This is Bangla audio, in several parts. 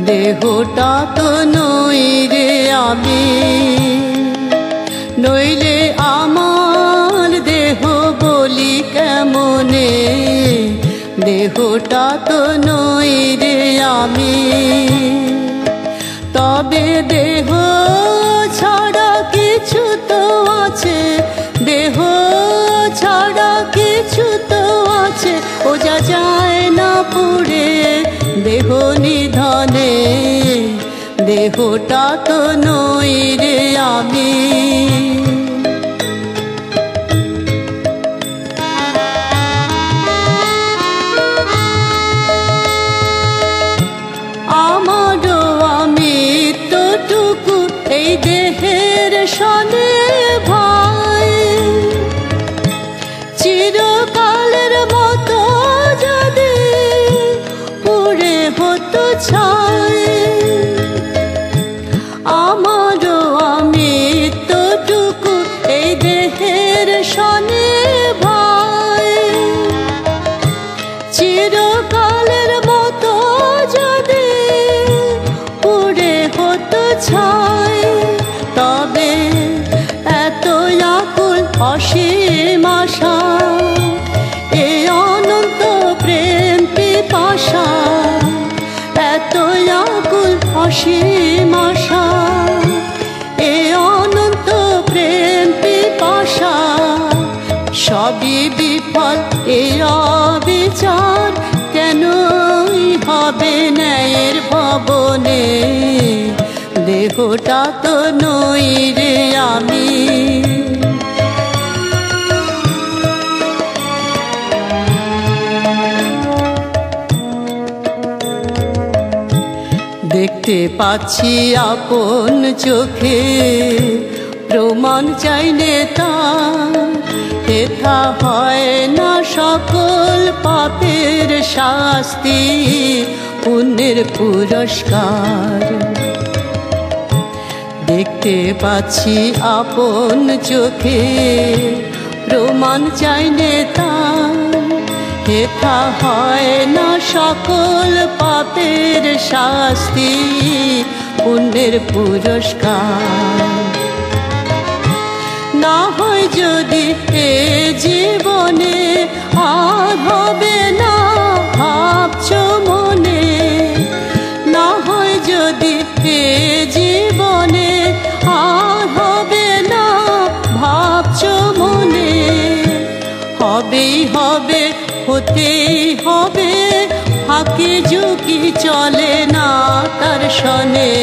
দেহটা তো নই রে আমি, নইলে আমার দেহ বলি কেমনে, দেহটা তো নই রে আমি। তবে দেহ ছাড়া কিছু তো আছে, দেহ ছাড়া কিছু তো আছে, ও যা যায় না পুড়ে দেহ নিধনে, দেহটা তো নই রে আমি। আমারও আমৃত্যুটুকু এই দেহের সনে ভাই, চিরকালের মতো যদি পুড়ে হতো ছাই। আমারও আমৃত্যুটুকু এই দেহের সনে ভাই, চিরকালের মতো যদি পুড়ে হতো ছাই। তবে এত আকুল অসীম আশা, এ অনন্ত প্রেম পিপাসা, এত আকুল অসীম আশা, এ অনন্ত প্রেম পিপাসা, সবই বিফল এ অবিচার, কেনই হবে ন্যায়ের ভবনে, দেহটা তো নই রে আমি। দেখতে পাচ্ছি আপন চোখে প্রমাণ চাইলে তার, হেথা হয় না সকল পাপের শাস্তি, পুণ্যের পুরস্কার। দেখতে পাচ্ছি আপন চোখে প্রমাণ চাইলে তার, হেথা হয় না সকল পাপের শাস্তি, পুণ্যের পুরস্কার। না হয় যদি এ জীবনে আর হবে না ভাবছ মনে, না হয় যদি এ জীবনে আর হবে না ভাবছ মনে, হবেই হবে হতেই হবে, ফাঁকি ঝুঁকি চলে না তার সনে,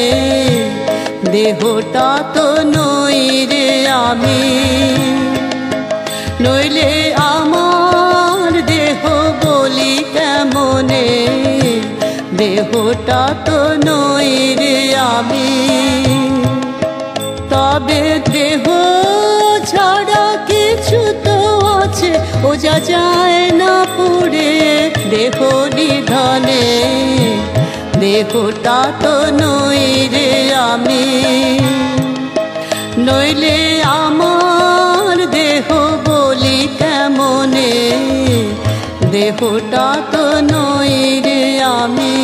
দেহটা তো নই রে আমি। নইলে আমার দেহ বলি কেমনে, দেহটা তো নই রে আমি। তবে দেহ ছাড়া কিছু তো আছে, ও যা যায় না পুড়ে দেহ নিধনে, দেহটা তো নই রে আমি। নইলে আমার দেহ বলি কেমনে, দেহটা তো নই রে আমি।